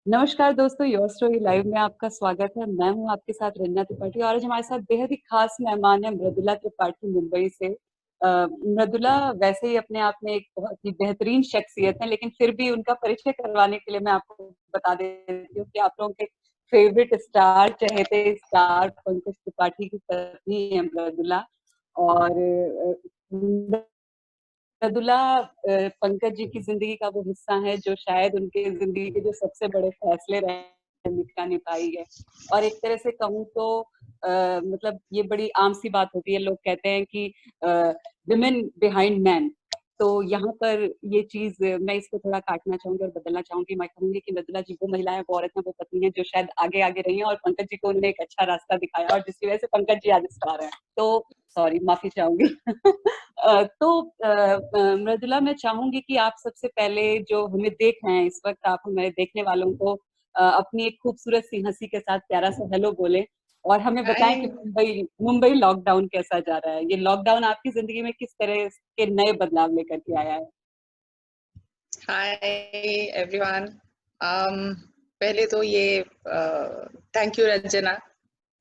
नमस्कार दोस्तों, your story live में आपका स्वागत है। मैं हूँ आपके साथ रंजना त्रिपाठी और आज हमारे साथ बेहद ही खास मेहमान है मृदुला त्रिपाठी मुंबई से। मृदुला वैसे ही अपने आप में एक बहुत ही बेहतरीन शख्सियत है, लेकिन फिर भी उनका परिचय करवाने के लिए मैं आपको बता देती हूँ कि आप लोगों के फेवरेट स्टार, चहेते स्टार पंकज त्रिपाठी की पत्नी है मृदुला। और मृदुला पंकज जी की जिंदगी का वो हिस्सा है जो शायद उनके जिंदगी के जो सबसे बड़े फैसले रहे निका निभाई है। और एक तरह से कहूँ तो मतलब ये बड़ी आम सी बात होती है, लोग कहते हैं कि विमेन बिहाइंड मैन। तो यहाँ पर ये चीज मैं इसको थोड़ा काटना चाहूंगी और बदलना चाहूंगी। मैं कहूंगी कि मृदुला जी वो महिला है, वो औरत है, वो पत्नी है जो शायद आगे आगे रही है और पंकज जी को उन्होंने एक अच्छा रास्ता दिखाया और जिसकी वजह से पंकज जी आज स्टार है। तो सॉरी, माफी चाहूंगी। तो मृदुला, मैं चाहूंगी कि आप सबसे पहले जो हमें देख रहे हैं इस वक्त, आप हमारे देखने वालों को अपनी एक खूबसूरत सी हंसी के साथ प्यारा सा हेलो बोलें और हमें बताएं कि हाय मुंबई मुंबई लॉकडाउन कैसा जा रहा है। ये लॉकडाउन आपकी जिंदगी में किस तरह के नए बदलाव लेकर के आया है? Hi everyone. पहले तो ये thank you Ranjana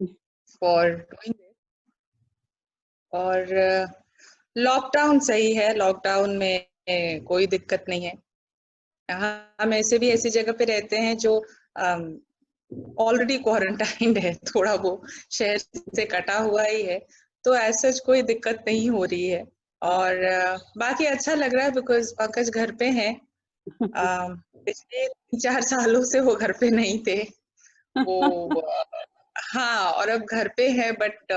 for doing this. और लॉकडाउन सही है, लॉकडाउन में कोई दिक्कत नहीं है। हम ऐसे भी ऐसी जगह पे रहते हैं जो ऑलरेडी क्वारंटाइंड है, थोड़ा वो शहर से कटा हुआ ही है, तो ऐसा कोई दिक्कत नहीं हो रही है। और बाकी अच्छा लग रहा है बिकॉज पंकज घर पे हैं। पिछले 3-4 सालों से वो घर पे नहीं थे। वो हाँ, और अब घर पे है, बट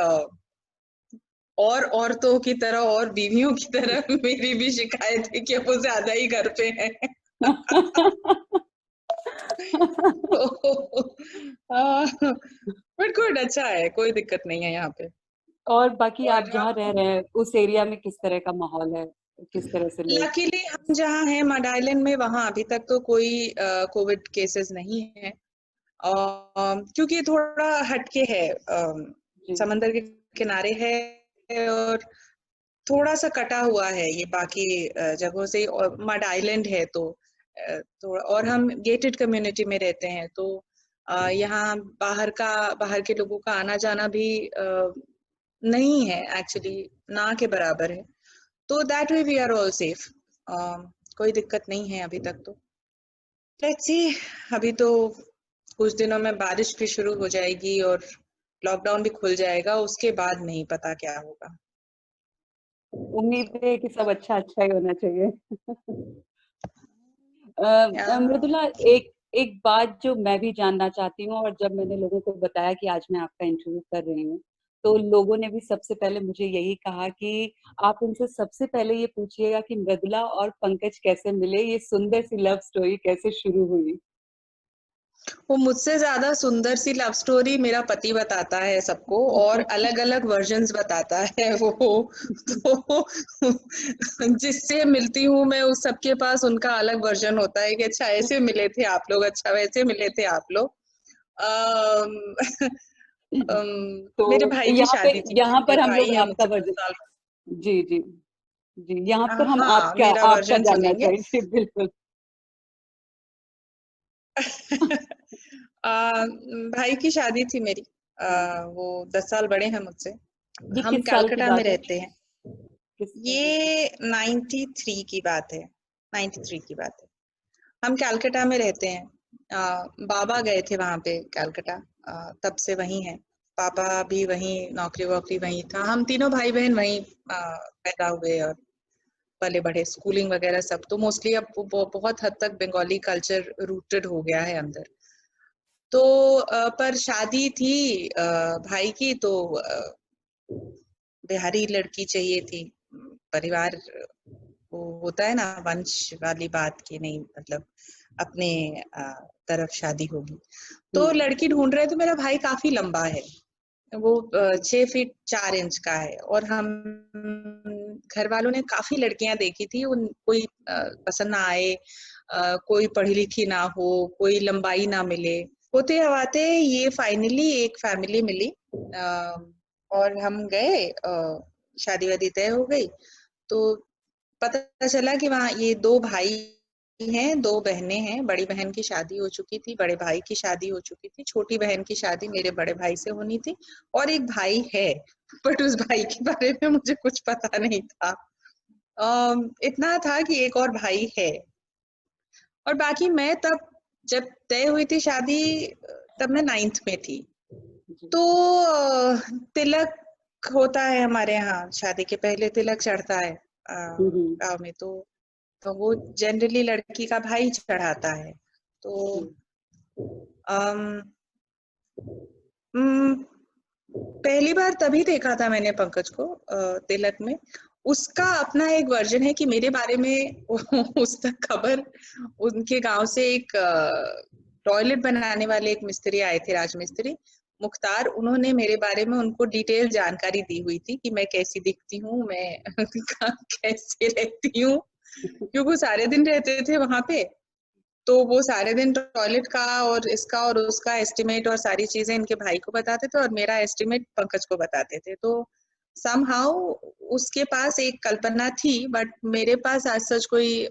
और औरतों की तरह और बीवियों की तरह मेरी भी शिकायत है कि वो ज्यादा ही घर पे है। बट गुड, अच्छा है, कोई दिक्कत नहीं है यहाँ पे। और बाकी आप और जहाँ रह रहे हैं उस एरिया में किस तरह का माहौल है, किस तरह से लोग? लकीली हम जहाँ हैं मड आइलैंड में, वहाँ अभी तक तो कोई कोविड केसेस नहीं है। क्योंकि ये थोड़ा हटके है, जी। समंदर के किनारे है और थोड़ा सा कटा हुआ है ये बाकी जगहों से। और मड आइलैंड है तो थोड़ा, और हम गेटेड कम्युनिटी में रहते हैं, तो यहाँ बाहर के लोगों का आना जाना भी नहीं है, एक्चुअली ना के बराबर है। तो that way we are all safe. कोई दिक्कत नहीं है अभी तक तो। लेट्स सी, अभी तो कुछ दिनों में बारिश भी शुरू हो जाएगी और लॉकडाउन भी खुल जाएगा, उसके बाद नहीं पता क्या होगा। उम्मीद है कि सब अच्छा अच्छा ही होना चाहिए। मृदुला, एक एक बात जो मैं भी जानना चाहती हूँ, और जब मैंने लोगों को बताया कि आज मैं आपका इंटरव्यू कर रही हूँ, तो लोगों ने भी सबसे पहले मुझे यही कहा कि आप उनसे सबसे पहले ये पूछिएगा कि मृदुला और पंकज कैसे मिले, ये सुंदर सी लव स्टोरी कैसे शुरू हुई। वो मुझसे ज्यादा सुंदर सी लव स्टोरी मेरा पति बताता है सबको, और अलग अलग वर्जन्स बताता है वो। तो जिससे मिलती हूँ मैं, उस सबके पास उनका अलग वर्जन होता है कि अच्छा ऐसे मिले थे आप लोग, अच्छा वैसे मिले थे आप लोग। अम, मेरे तो भाई की शादी थी, यहाँ मेरे पर हम भाई लोग है आपका मुझसे 10 वर्जन। साल जी जी। जी, यहाँ पर हम हाँ, आपका मेरा आपका वर्जन जानना सुनेंगे। चाहेंगे। बिल्कुल। भाई की शादी थी मेरी। वो 10 साल बड़े हैं मुझसे। ये हम किस साल की कलकत्ता में बात है? रहते हैं। किस साल की? ये 93 की बात है। 93 की बात है। हम कलकत्ता में रहते हैं। बाबा गए थे वहां पे कलकत्ता, तब से वहीं हैं। पापा भी वहीं, नौकरी वोकरी वहीं था। हम तीनों भाई बहन वहीं पैदा हुए और पले बढ़े। स्कूलिंग वगैरह सब तो मोस्टली अब बहुत हद तक बंगाली कल्चर रूटेड हो गया है अंदर। तो पर शादी थी भाई की, तो बिहारी लड़की चाहिए थी। परिवार, वो होता है ना वंश वाली बात की, नहीं मतलब अपने तरफ शादी होगी। तो हम्म। लड़की ढूंढ रहे थे। मेरा भाई काफी लंबा है, वो 6 फीट 4 इंच का है। और हम घर वालों ने काफी लड़कियां देखी थी, उन कोई पसंद ना आए। कोई पढ़ी लिखी ना हो, कोई लंबाई ना मिले। होते हवाते ये फाइनली एक फैमिली मिली। और हम गए, शादी वादी तय हो गई। तो पता चला कि वहाँ ये दो भाई हैं, 2 बहनें हैं। बड़ी बहन की शादी हो चुकी थी, बड़े भाई की शादी हो चुकी थी, छोटी बहन की शादी मेरे बड़े भाई से होनी थी और एक भाई है, बट उस भाई के बारे में मुझे कुछ पता नहीं था। इतना था कि एक और भाई है और बाकी मैं तब जब तय हुई थी शादी तब मैं 9th में थी। जी। तो तिलक होता है हमारे यहाँ, शादी के पहले तिलक चढ़ता है हम्म। गाँव में। तो वो जनरली लड़की का भाई चढ़ाता है। तो जी। अम, उम, पहली बार तभी देखा था मैंने पंकज को तिलक में। उसका अपना एक वर्जन है कि मेरे बारे में उस तक खबर उनके गांव से एक टॉयलेट बनाने वाले एक मिस्त्री आए थे, राजमिस्त्री मुख्तार। उन्होंने मेरे बारे में उनको डिटेल जानकारी दी हुई थी कि मैं कैसी दिखती हूँ, मैं कैसे रहती हूँ, क्योंकि वो सारे दिन रहते थे वहां पे। तो वो सारे दिन टॉयलेट का और इसका और उसका एस्टिमेट और सारी चीजें इनके भाई को बताते थे और मेरा एस्टिमेट पंकज को बताते थे। तो समहाउ उसके पास एक कल्पना थी, बट मेरे पास आज सच कोई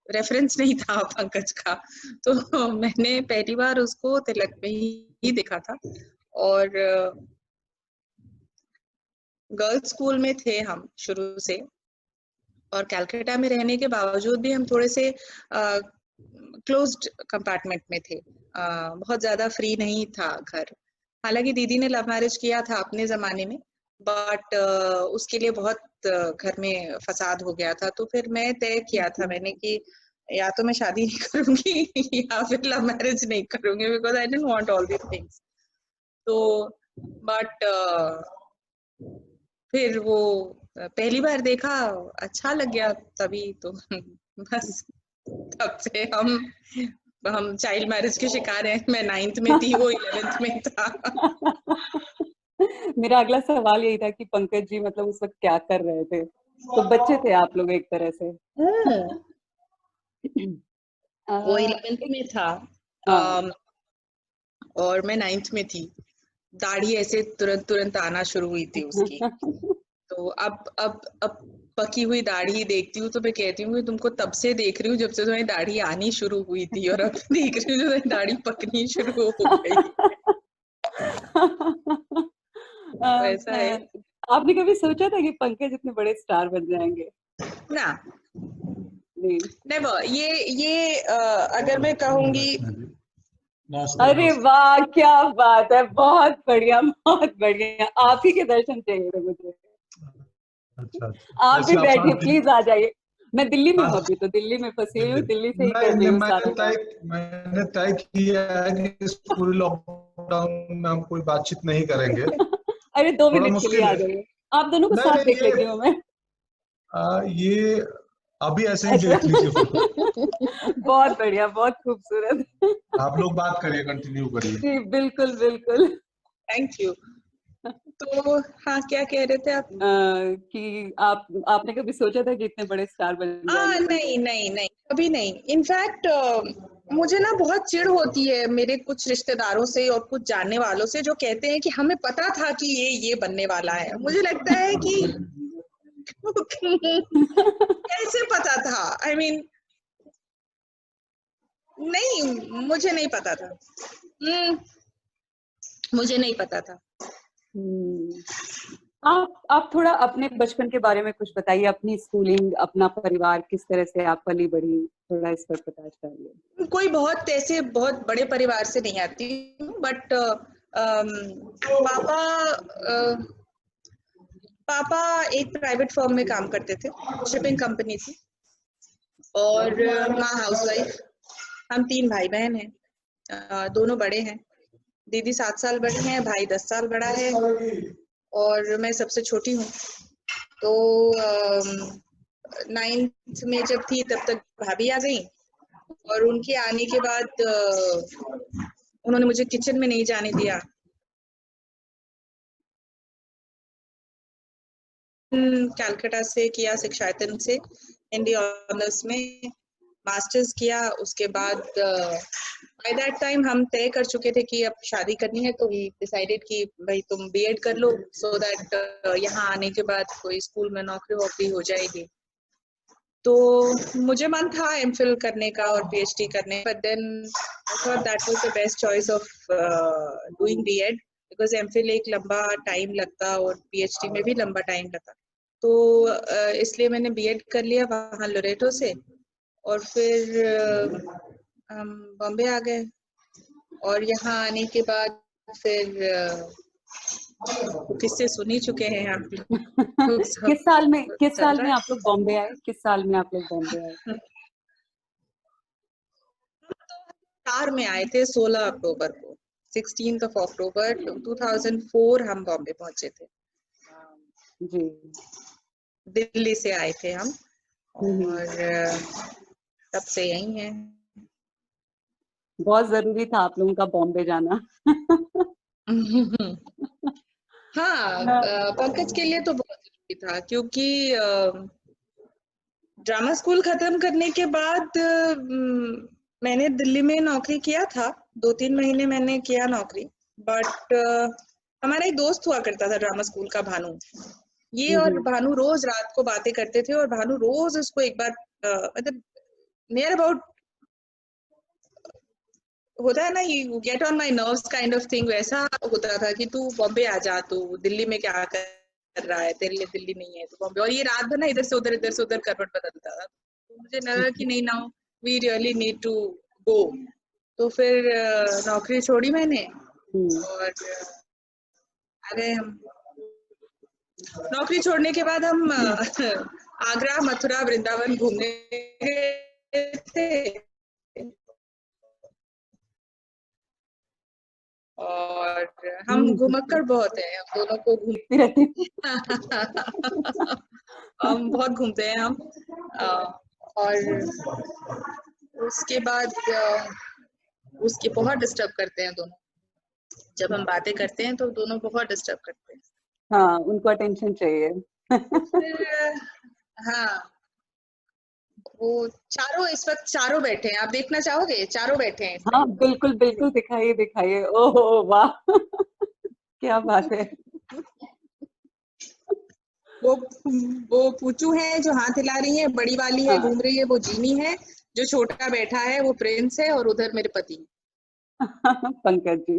रेफरेंस नहीं था पंकज का। तो मैंने पहली बार उसको तिलक में ही देखा था। और गर्ल्स स्कूल में थे हम शुरू से, और कलकत्ता में रहने के बावजूद भी हम थोड़े से क्लोज्ड कंपार्टमेंट में थे। बहुत ज्यादा फ्री नहीं था घर। हालांकि दीदी ने लव मैरिज किया था अपने जमाने में, बट उसके लिए बहुत घर में फसाद हो गया था। तो फिर मैं तय किया था मैंने कि या तो मैं शादी नहीं करूंगी या फिर लव मैरिज नहीं करूंगी, because I didn't want all these things. तो बट फिर वो पहली बार देखा, अच्छा लग गया तभी तो बस तब से हम चाइल्ड मैरिज के शिकार हैं। मैं 9th में थी, वो 11th में था। मेरा अगला सवाल यही था कि पंकज जी मतलब उस वक्त क्या कर रहे थे? तो बच्चे थे आप लोग एक तरह से। वो अ, 11th एक में था हाँ। और मैं 9th में थी। दाढ़ी ऐसे तुरंत तुरंत आना शुरू हुई थी उसकी। तो अब पकी हुई दाढ़ी देखती हूँ तो मैं कहती हूँ कि तुमको तब से देख रही हूँ जब से तुम्हारी दाढ़ी आनी शुरू हुई थी, और अब देख रही हूँ तुम्हारी दाढ़ी पकनी शुरू हो गई। तो ऐसा है आपने कभी सोचा था कि पंकज इतने बड़े स्टार बन जाएंगे? ना। नहीं। नेवर। ये अगर मैं कहूंगी नमस्ते अरे नमस्ते। वाह, क्या बात है, बहुत बढ़िया, बहुत बढ़िया। आप ही के दर्शन चाहिए थे मुझे। अच्छा अच्छा, आप भी वैसे आप बैठिए, शायद प्लीज आ जाइए। मैं दिल्ली में हूँ, आज अभी तो दिल्ली में फंसी हुई हूँ, दिल्ली दिल्ली से ही कर नहीं रही नहीं, हूँ सारा काम। मैंने तय किया है कि इस पूरे लॉकडाउन में हम कोई बातचीत नहीं करेंगे। अरे 2 थोड़ा मिनट के लिए मुश्किल आ है। जाइए, आप दोनों को नहीं साथ नहीं, देख लेती हूँ मैं। ये अभी ऐसे ही अच्छा। देख लीजिए फोटो। बहुत बढ़िया, बहुत खूबसूरत। आप लोग बात करिए, कंटिन्यू करिए। जी बिल्कुल बिल्कुल। Thank you. तो हाँ, क्या कह रहे थे आप? कि आपने कभी सोचा था कि इतने बड़े स्टार बन जाएंगे पंकज? नहीं नहीं नहीं, कभी नहीं। इनफैक्ट मुझे ना बहुत चिढ़ होती है मेरे कुछ रिश्तेदारों से और कुछ जानने वालों से जो कहते हैं कि हमें पता था कि ये बनने वाला है। मुझे लगता है कि कैसे पता था? आई मीन नहीं, मुझे नहीं पता था। मुझे नहीं पता था। हम्म। आप थोड़ा अपने बचपन के बारे में कुछ बताइए, अपनी स्कूलिंग, अपना परिवार, किस तरह से आप पली बढ़ी, थोड़ा इस पर प्रकाश डालिए। कोई बहुत ऐसे बहुत बड़े परिवार से नहीं आती हूँ, बट पापा पापा एक प्राइवेट फर्म में काम करते थे, शिपिंग कंपनी थी। और माँ हाउसवाइफ। हम 3 भाई बहन हैं। दोनों बड़े हैं। दीदी 7 साल बड़ी है, भाई 10 साल बड़ा है, और मैं सबसे छोटी हूँ। तो 9th में जब थी तब तक भाभी आ गई, और उनके आने के बाद उन्होंने मुझे किचन में नहीं जाने दिया। कलकत्ता से किया, शिक्षायतन से हिंदी ऑनर्स में मास्टर्स किया। उसके बाद बाय दैट टाइम हम तय कर चुके थे कि अब शादी करनी है, तो वी डिसाइडेड कि भाई तुम बीएड कर लो, सो दैट यहाँ आने के बाद कोई स्कूल में नौकरी वोकरी हो जाएगी। तो मुझे मन था एमफिल करने का और पीएचडी करने, but then I thought that was the best choice of doing BEd, because MPhil एक लंबा टाइम लगता और पीएचडी में भी लंबा टाइम लगता। तो इसलिए मैंने बीएड कर लिया वहाँ लोरेटो से, और फिर हम बॉम्बे आ गए, और यहाँ आने के बाद फिर किससे सुन ही चुके हैं आप लोग सब। किस साल में चल रहा है। आप लोग बॉम्बे आए? किस साल में आप लोग बॉम्बे आए? 2004 में आए थे, 16 अक्टूबर को, 16th of October 2004 हम बॉम्बे पहुंचे थे। जी। दिल्ली से आए थे हम, और तब से यही हैं। बहुत जरूरी था आप लोगों का बॉम्बे जाना। हाँ, पंकज के लिए तो बहुत जरूरी था, क्योंकि ड्रामा स्कूल खत्म करने के बाद मैंने दिल्ली में नौकरी किया था, 2-3 महीने मैंने किया नौकरी, बट हमारा एक दोस्त हुआ करता था ड्रामा स्कूल का, भानु। ये और भानु रोज रात को बातें करते थे, और भानु रोज उसको एक बार मतलब नियर अबाउट होता है ना, you get on my nerves kind of thing, वैसा होता था कि तू बॉम्बे आ जा, तू दिल्ली में क्या कर रहा है, तेरे लिए दिल्ली नहीं है, तो बॉम्बे। और ये रात भर ना इधर से उधर करवट बदलता था। तो मुझे लगा कि नहीं, now we really need to go. तो फिर नौकरी छोड़ी मैंने, और आ गए हम। नौकरी छोड़ने के बाद हम आगरा, मथुरा, वृंदावन घूमने गए थे, और हम घुमक्कड़ बहुत हैं, हम दोनों को घूमते रहते हैं। हम बहुत घूमते हैं हम, और उसके बाद उसके बहुत डिस्टर्ब करते हैं दोनों। जब हम बातें करते हैं तो दोनों बहुत डिस्टर्ब करते हैं। हाँ, उनको अटेंशन चाहिए। फिर हाँ, वो चारों इस वक्त चारों बैठे हैं, आप देखना चाहोगे? चारों बैठे हैं। हाँ, बिल्कुल बिल्कुल, दिखाइए। ओहो वाह, क्या बात है। वो पूचू है जो हाथ हिला रही है, बड़ी वाली है घूम रही है, वो जीनी है, जो छोटा बैठा है वो प्रिंस है, और उधर मेरे पति। पंकज जी।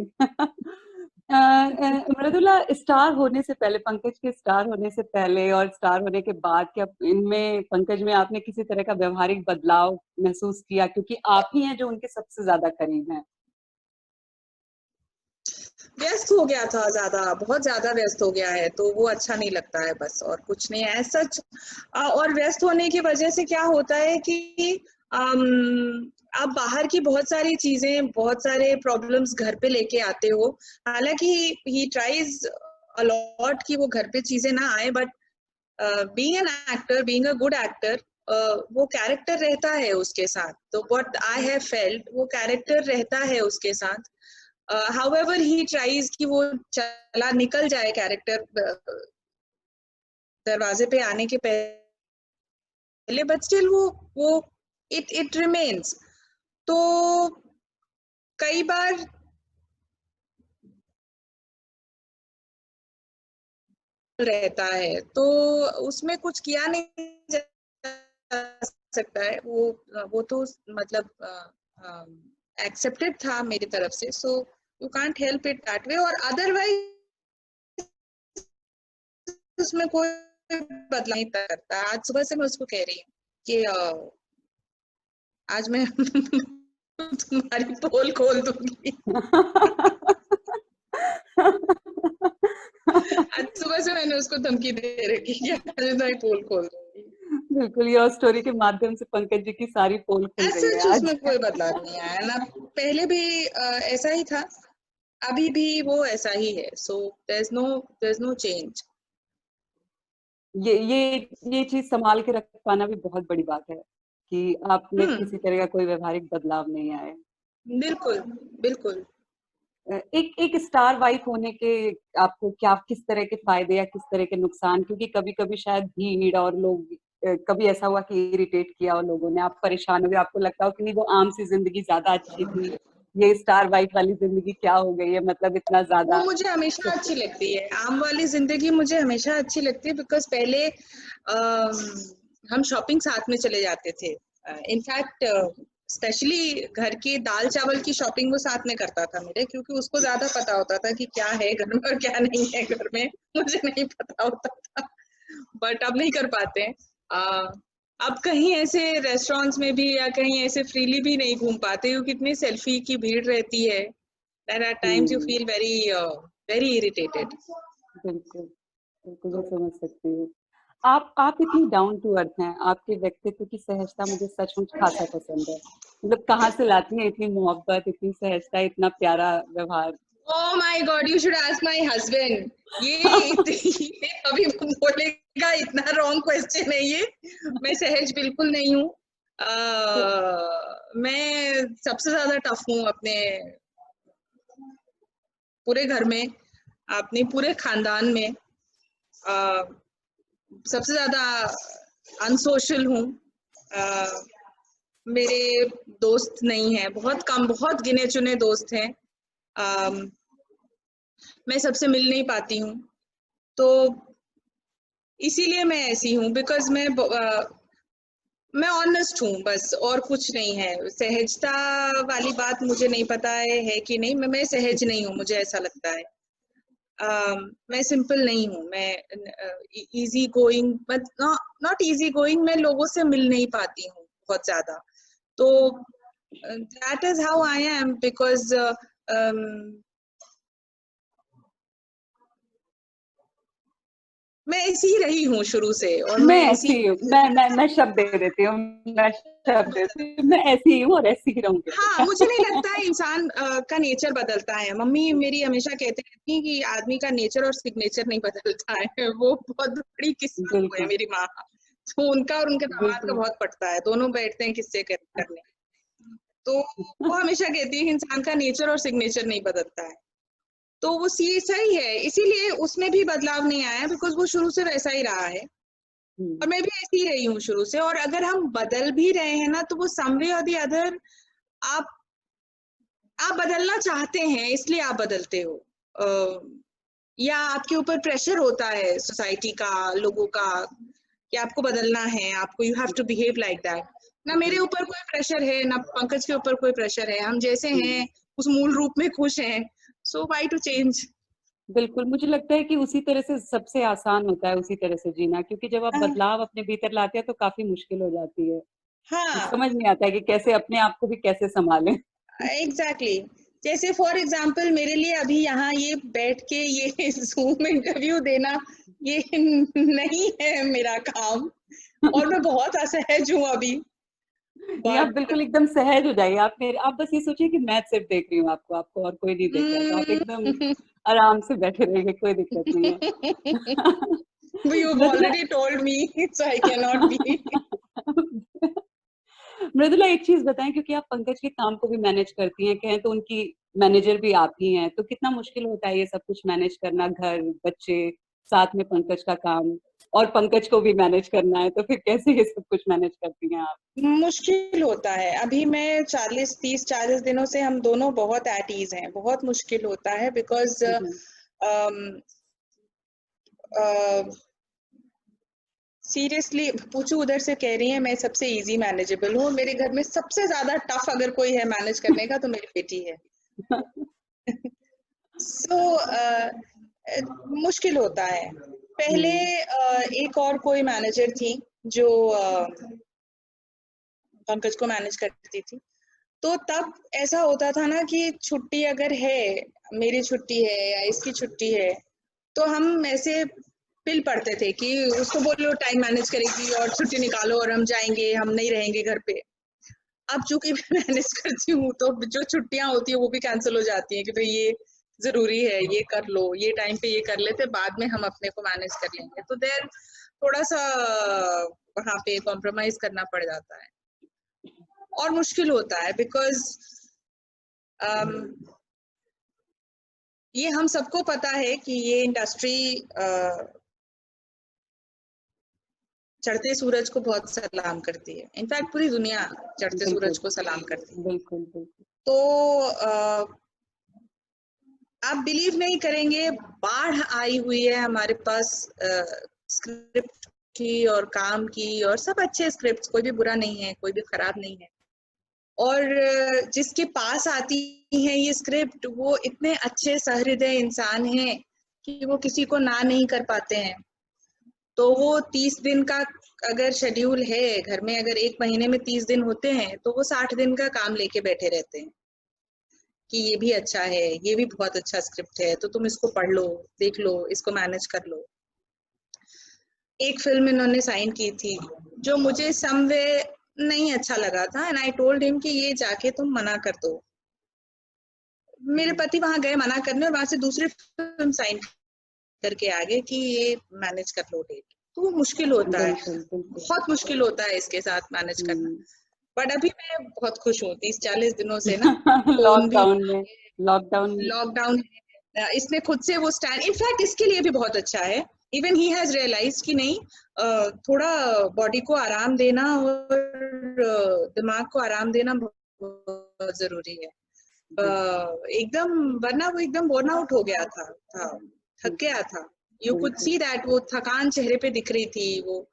मृदुला, स्टार होने से पहले, पंकज के स्टार होने से पहले और स्टार होने के बाद, क्या इनमें, पंकज में आपने किसी तरह का व्यवहारिक बदलाव महसूस किया? क्योंकि आप ही हैं जो उनके सबसे ज्यादा करीब हैं। व्यस्त हो गया था, बहुत ज्यादा व्यस्त हो गया है, तो वो अच्छा नहीं लगता है, बस और कुछ नहीं है सच। और व्यस्त होने की वजह से क्या होता है कि आप बाहर की बहुत सारी चीजें, बहुत सारे प्रॉब्लम्स घर पे लेके आते हो। हालांकि ही ट्राइज अ लॉट कि वो घर पे चीजें ना आए, but being an actor, being a good actor, वो कैरेक्टर रहता है उसके साथ। तो व्हाट आई हैव फेल्ट, वो कैरेक्टर रहता है उसके साथ। however he tries कि वो चला निकल जाए कैरेक्टर दरवाजे पे आने के पहले, बट स्टिल वो इट रिमेन्स। तो कई बार रहता है, तो उसमें कुछ किया नहीं जा सकता है। वो तो मतलब एक्सेप्टेड था मेरी तरफ से, so you can't help it that way. और अदरवाइज उसमें कोई बदलाव नहीं करता। आज सुबह से मैं उसको कह रही हूँ कि आज मैं तुम्हारी पोल खोल दूंगी। आज सुबह से मैंने उसको धमकी दे रखी कि आज तुम्हारी पोल खोल दूंगी। बिल्कुल, ये स्टोरी के माध्यम से पंकज जी की सारी पोल खुल गई है आज। उसमें कोई बदलाव नहीं आया ना, पहले भी ऐसा ही था, अभी भी वो ऐसा ही है। So there is no change. ये चीज संभाल के रख पाना भी बहुत बड़ी बात है कि आप में किसी तरह का कोई व्यवहारिक बदलाव नहीं आए। बिल्कुल बिल्कुल। एक स्टार वाइफ होने के आपको क्या, किस तरह के फायदे या किस तरह के नुकसान? क्योंकि कभी कभी शायद भीड़ और लोग, कभी ऐसा हुआ कि इरिटेट किया और लोगों ने, आप परेशान हो गए, आपको लगता हो कि नहीं वो आम सी जिंदगी ज्यादा अच्छी थी, ये स्टार वाइफ वाली जिंदगी क्या हो गई है, मतलब इतना ज्यादा। वो मुझे हमेशा अच्छी लगती है, आम वाली जिंदगी मुझे हमेशा अच्छी लगती है, बिकॉज पहले हम शॉपिंग साथ में चले जाते थे। इनफैक्ट स्पेशली घर की दाल चावल की शॉपिंग वो साथ में करता था मेरे, क्योंकि उसको ज्यादा पता होता था कि क्या है घर में और क्या नहीं है घर में, मुझे नहीं पता होता था। बट अब नहीं कर पाते हैं। अब कहीं ऐसे रेस्टोरेंट्स में भी या कहीं ऐसे फ्रीली भी नहीं घूम पाते, क्योंकि इतनी सेल्फी की भीड़ रहती है that at times you feel very irritated. बिल्कुल बिल्कुल, मैं समझ सकती हूँ। आप इतनी डाउन टू अर्थ हैं, आपके व्यक्तित्व की सहजता मुझे सचमुच खासा पसंद है। मतलब कहाँ से लाती हैं इतनी मोहब्बत, इतनी सहजता, इतना प्यारा व्यवहार? Oh my God, you should ask my husband. ये अभी वो बोलेगा इतना रॉन्ग क्वेश्चन है ये। मैं सहज बिल्कुल नहीं हूँ। मैं सबसे ज्यादा टफ हूँ अपने पूरे घर में, अपने पूरे खानदान में। सबसे ज्यादा अनसोशल हूँ। मेरे दोस्त नहीं है, बहुत कम, बहुत गिने चुने दोस्त हैं। मैं सबसे मिल नहीं पाती हूँ, तो इसीलिए मैं ऐसी हूँ। बिकॉज मैं ऑनेस्ट हूँ बस, और कुछ नहीं है। सहजता वाली बात मुझे नहीं पता है कि नहीं। मैं सहज नहीं हूँ, मुझे ऐसा लगता है। मैं सिंपल नहीं हूँ। मैं easy going, but not easy going, मैं लोगों से मिल नहीं पाती हूँ बहुत ज्यादा। तो that is how I am, because मैं ऐसी ही रही हूँ शुरू से, और मैं मैं ऐसी ऐसी हूँ, मैं शब्द दे देती हूँ, मैं शब्द देती हूँ, मैं ऐसी ही हूँ और ऐसी ही रहूंगी। हाँ, मुझे नहीं लगता है इंसान का नेचर बदलता है। मम्मी मेरी हमेशा कहते रहती हैं कि आदमी का नेचर और सिग्नेचर नहीं बदलता है। वो बहुत बड़ी किस्मत है बिल्कुल मेरी माँ। तो उनका और उनके दामाद का बिल्कुल। बहुत पटता है, दोनों बैठते हैं किस्से करने। तो वो हमेशा कहती है कि इंसान का नेचर और सिग्नेचर नहीं बदलता है। तो वो सही है, इसीलिए उसमें भी बदलाव नहीं आया, बिकॉज वो शुरू से वैसा ही रहा है और मैं भी ऐसी ही रही हूँ शुरू से। और अगर हम बदल भी रहे हैं ना, तो वो सम वे और दी अदर आप बदलना चाहते हैं, इसलिए आप बदलते हो। या आपके ऊपर प्रेशर होता है सोसाइटी का, लोगों का, कि आपको बदलना है, आपको you have to behave like that. ना मेरे ऊपर कोई प्रेशर है, ना पंकज के ऊपर कोई प्रेशर है। हम जैसे हैं उस मूल रूप में खुश हैं। So why to change. बिल्कुल, मुझे लगता है कि उसी तरह से सबसे आसान होता है उसी तरह से जीना, क्योंकि जब आप बदलाव अपने भीतर लाते हैं तो काफी मुश्किल हो जाती है। हाँ, समझ नहीं आता है कि कैसे अपने आप को भी कैसे संभालें। एग्जैक्टली। जैसे फॉर एग्जाम्पल मेरे लिए अभी यहाँ ये बैठ के ये जूम इंटरव्यू देना, ये नहीं है मेरा काम, और मैं बहुत असहज हूँ अभी। नहीं, आप बट बिल्कुल एकदम सहज हो जाइए। आप बस ये सोचिए कि मैं सिर्फ देख रही हूँ आपको, आपको और कोई नहीं देख रहा है, तो आप एकदम आराम से बैठे रहिए, कोई दिक्कत नहीं है। you've Mridula already told me, so I cannot be. Mridula, एक चीज बताएं, क्योंकि आप पंकज के काम को भी मैनेज करती हैं, कहें तो उनकी मैनेजर भी आप ही हैं, तो कितना मुश्किल होता है ये सब कुछ मैनेज करना, घर, बच्चे, साथ में पंकज का काम, और पंकज को भी मैनेज करना है, तो फिर कैसे ये सब कुछ मैनेज करती हैं आप? मुश्किल होता है। अभी मैं 40 दिनों से हम दोनों बहुत एट ईज हैं। बहुत मुश्किल होता है, बिकॉज सीरियसली पूछू उधर से कह रही है मैं सबसे इजी मैनेजेबल हूँ। मेरे घर में सबसे ज्यादा टफ अगर कोई है मैनेज करने का, तो मेरी बेटी है। सो मुश्किल होता है। पहले एक और कोई मैनेजर थी जो पंकज को मैनेज करती थी। तो तब ऐसा होता था ना कि छुट्टी अगर है, मेरी छुट्टी है या इसकी छुट्टी है, तो हम ऐसे पिल पड़ते थे कि उसको बोलो टाइम मैनेज करेगी और छुट्टी निकालो और हम जाएंगे, हम नहीं रहेंगे घर पे। अब चूंकि मैं मैनेज करती हूँ, तो जो छुट्टियां होती है वो भी कैंसिल हो जाती है कि भाई ये जरूरी है, ये कर लो, ये टाइम पे ये कर लेते, बाद में हम अपने को मैनेज कर लेंगे। तो देर थोड़ा सा वहां पे कॉम्प्रोमाइज करना पड़ जाता है और मुश्किल होता है, बिकॉज ये हम सबको पता है कि ये इंडस्ट्री चढ़ते सूरज को बहुत सलाम करती है। इनफैक्ट पूरी दुनिया चढ़ते बिल्कुल सूरज को सलाम करती है। बिल्कुल बिल्कुल। तो आप बिलीव नहीं करेंगे, बाढ़ आई हुई है हमारे पास स्क्रिप्ट की और काम की, और सब अच्छे स्क्रिप्ट्स, कोई भी बुरा नहीं है, कोई भी खराब नहीं है। और जिसके पास आती है ये स्क्रिप्ट, वो इतने अच्छे सहृदय इंसान हैं कि वो किसी को ना नहीं कर पाते हैं। तो वो 30 दिन का अगर शेड्यूल है घर में, अगर एक महीने में 30 दिन होते हैं, तो वो 60 दिन का काम लेके बैठे रहते हैं कि ये भी अच्छा है, ये भी बहुत अच्छा स्क्रिप्ट है, तो तुम इसको पढ़ लो, देख लो, इसको मैनेज कर लो। एक फिल्म इन्होंने साइन की थी जो मुझे समवे नहीं अच्छा लगा था, एंड आई टोल्ड हिम कि ये जाके तुम मना कर दो। मेरे पति वहां गए मना करने, और वहां से दूसरी फिल्म साइन करके आ गए कि ये मैनेज कर लो डेट। तो वो मुश्किल होता है, बहुत मुश्किल होता है इसके साथ मैनेज करना। बट अभी मैं बहुत खुश हूँ 30-40 दिनों से ना। लॉकडाउन इसने खुद से वो स्टैंड, इनफैक्ट इसके लिए भी बहुत अच्छा है। इवन ही हैज रियलाइज्ड कि नहीं, थोड़ा बॉडी को आराम देना और दिमाग को आराम देना बहुत जरूरी है। एकदम, वरना वो एकदम बर्न आउट हो गया था, थक गया था। यू कुड सी दैट, वो थकान चेहरे पे दिख रही थी, वो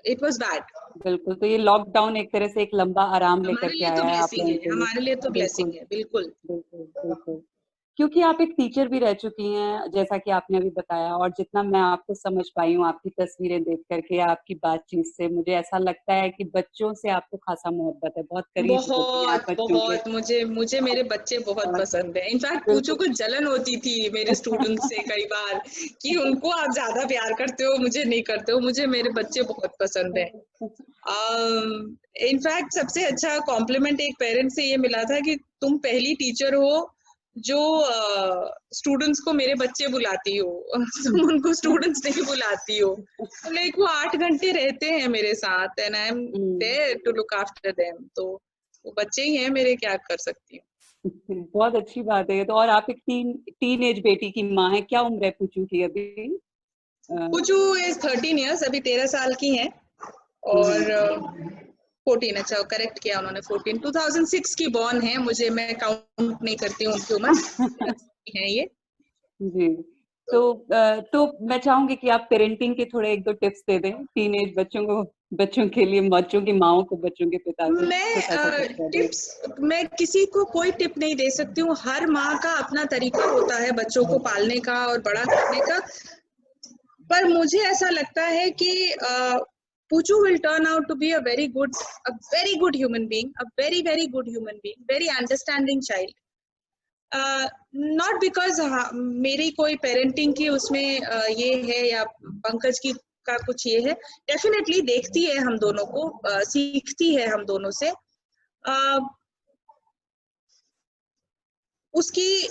इट वाज बैड। बिल्कुल, तो ये लॉकडाउन एक तरह से एक लंबा आराम लेकर के आया है आप लोगों के लिए। हमारे लिए तो ब्लेसिंग है, बिल्कुल बिल्कुल बिल्कुल। क्योंकि आप एक टीचर भी रह चुकी हैं, जैसा कि आपने अभी बताया, और जितना मैं आपको समझ पाई हूँ आपकी तस्वीरें देख करके, आपकी बातचीत से, मुझे ऐसा लगता है कि बच्चों से आपको खासा मोहब्बत है, बहुत करीब होती हैं आप बच्चों के। मुझे मेरे बच्चे बहुत पसंद है। इनफैक्ट पूछो, कुछ जलन होती थी मेरे स्टूडेंट्स से कई बार कि उनको आप ज्यादा प्यार करते हो, मुझे नहीं करते हो। मुझे मेरे बच्चे बहुत पसंद है। इनफैक्ट सबसे अच्छा कॉम्प्लीमेंट एक पेरेंट से ये मिला था कि तुम पहली टीचर हो जो स्टूडेंट्स को मेरे बच्चे बुलाती हो, तुम उनको स्टूडेंट्स नहीं बुलाती हो। लाइक वो 8 घंटे रहते हैं मेरे साथ, and I am there to look after them. तो वो बच्चे ही हैं मेरे, क्या कर सकती हूँ। बहुत अच्छी बात है। तो और आप एक टीन एज बेटी की माँ है, क्या उम्र है पूछू की अभी? पूछू इज 13 इयर्स, अभी 13 साल की है। और 14, अच्छा करेक्ट किया उन्होंने, 14 2006 की बॉर्न है। मैं काउंट नहीं करती हूँ उनकी उम्र है ये जी। तो मैं चाहूंगी कि आप पेरेंटिंग के थोड़े 1-2 टिप्स दे दें टीनेज बच्चों को, बच्चों के लिए, बच्चों की माओं को, बच्चों के पिता को। मैं किसी को कोई टिप नहीं दे सकती हूँ। हर माँ का अपना तरीका होता है बच्चों को पालने का और बड़ा करने का। पर मुझे ऐसा लगता है कि Puchu will turn out to be a very good human being, a very good human being, very understanding child. Not because मेरी कोई पेरेंटिंग की उसमें ये है या पंकज की का कुछ ये है। डेफिनेटली देखती है हम दोनों को, सीखती है हम दोनों से। उसकी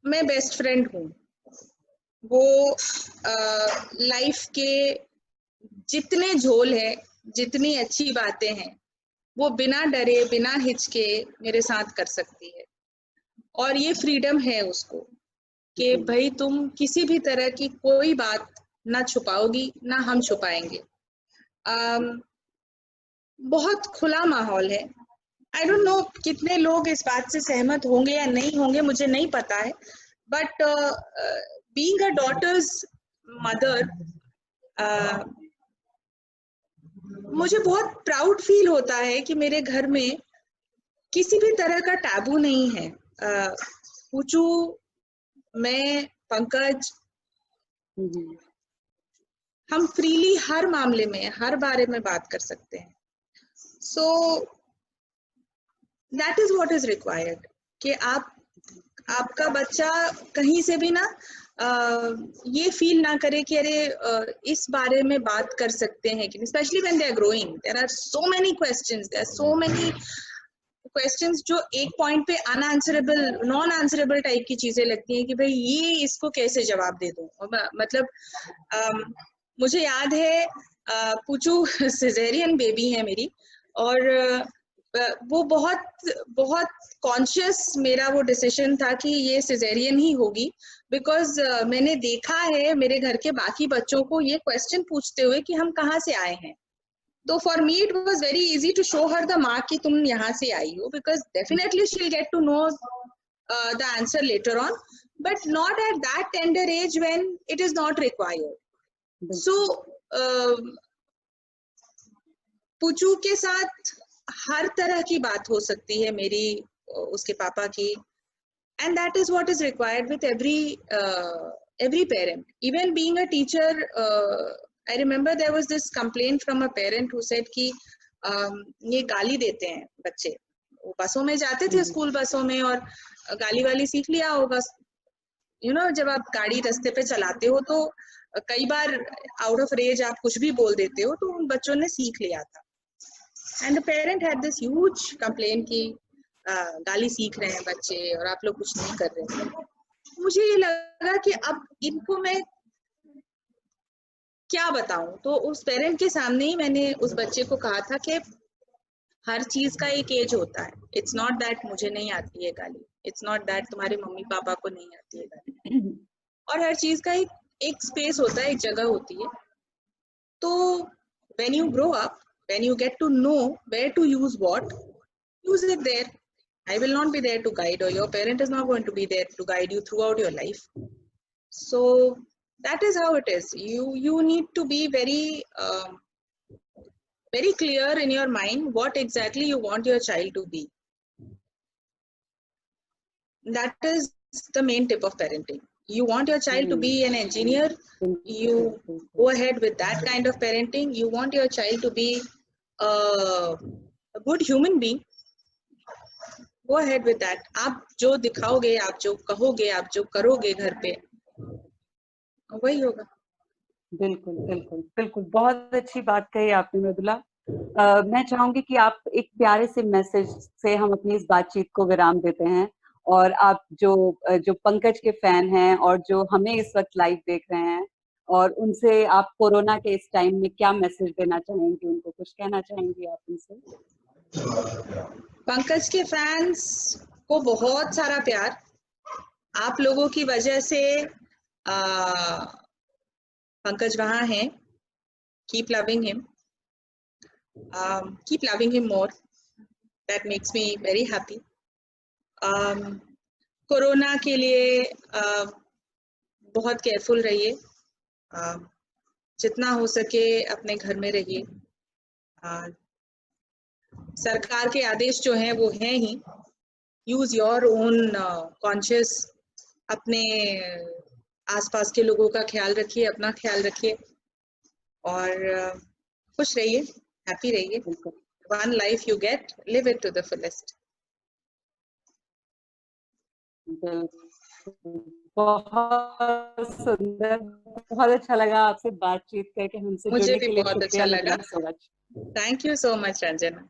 मैं बेस्ट फ्रेंड हूँ। वो लाइफ के जितने झोल है, जितनी अच्छी बातें हैं, वो बिना डरे बिना हिचके मेरे साथ कर सकती है। और ये फ्रीडम है उसको कि भाई तुम किसी भी तरह की कोई बात ना छुपाओगी, ना हम छुपाएंगे। बहुत खुला माहौल है। आई डोंट नो कितने लोग इस बात से सहमत होंगे या नहीं होंगे, मुझे नहीं पता है। But being a daughter's mother, मुझे बहुत प्राउड फील होता है कि मेरे घर में किसी भी तरह का टैबू नहीं है। पूछू, मैं, पंकज, हम फ्रीली हर मामले में, हर बारे में बात कर सकते हैं। So that is what is required कि आपका बच्चा कहीं से भी ना ये फील ना करे कि अरे इस बारे में बात कर सकते हैं कि, specially when they are growing, there are so many questions, there are so many questions जो एक पॉइंट पे अनआंसरेबल, नॉन आंसरेबल टाइप की चीजें लगती हैं कि भाई ये इसको कैसे जवाब दे दूं। मतलब मुझे याद है पूछू सिजेरियन बेबी है मेरी, और वो बहुत कॉन्शियस मेरा वो डिसीजन था कि ये सिजेरियन ही होगी। बिकॉज मैंने देखा है मेरे घर के बाकी बच्चों को ये क्वेश्चन पूछते हुए कि हम कहाँ से आए हैं। तो for me it was very easy to show her the mark कि तुम यहाँ से आई हो, because definitely she will get to know the answer later on, but not at that tender age when it is not required. So Puchu के साथ हर तरह की बात हो सकती है मेरी, उसके पापा की, and that is what is required with every parent. Even being a teacher, I remember there was this complaint from a parent who said कि ये गाली देते हैं बच्चे, वो बसों में जाते थे, स्कूल बसों में, और गाली वाली सीख लिया होगा, जब आप गाड़ी रास्ते पे चलाते हो तो कई बार आउट ऑफ रेज आप कुछ भी बोल देते हो, तो उन बच्चों ने सीख लिया था। And the parent had this huge complain कि गाली सीख रहे हैं बच्चे और आप लोग कुछ नहीं कर रहे हैं। मुझे ये लगा कि अब इनको मैं क्या बताऊं, तो उस पेरेंट के सामने ही मैंने उस बच्चे को कहा था कि हर चीज का एक एज होता है। इट्स नॉट दैट मुझे नहीं आती है गाली, इट्स नॉट दैट तुम्हारे मम्मी पापा को नहीं आती है गाली, और हर चीज का एक स्पेस होता है, एक जगह होती है। तो when you grow up, when you get to know where to use what, use it there. I will not be there to guide, or your parent is not going to be there to guide you throughout your life. So that is how it is. You need to be very clear in your mind what exactly you want your child to be. That is the main tip of parenting. You want your child to be an engineer, you go ahead with that kind of parenting. You want your child to be a good human being, go ahead with that. आप जो दिखाओगे, आप जो कहोगे, आप जो करोगे घर पे, वही होगा। बिल्कुल बिल्कुल बिल्कुल, बहुत अच्छी बात कही आपने मृदुला। मैं चाहूंगी कि आप एक प्यारे से मैसेज से हम अपनी इस बातचीत को विराम देते हैं, और आप जो पंकज के फैन हैं और जो हमें इस वक्त लाइव देख रहे हैं, और उनसे आप कोरोना के इस टाइम में क्या मैसेज देना चाहेंगे, उनको कुछ कहना चाहेंगे आप उनसे? पंकज के फैंस को बहुत सारा प्यार। आप लोगों की वजह से पंकज वहां हैं। Keep loving him, keep loving him more, that makes me very happy. Corona के लिए बहुत केयरफुल रहिए, जितना हो सके अपने घर में रहिए। सरकार के आदेश जो हैं वो हैं ही। यूज योर ओन कॉन्शियस, अपने आसपास के लोगों का ख्याल रखिए, अपना ख्याल रखिए, और खुश रहिए, हैप्पी रहिए। One life you get, live it to the fullest. बहुत सुंदर, बहुत अच्छा लगा आपसे बातचीत करके, हमसे मुझे जुड़ने भी के लिए बहुत अच्छा शुक्रिया। लगा। So much. Thank you so much Ranjana.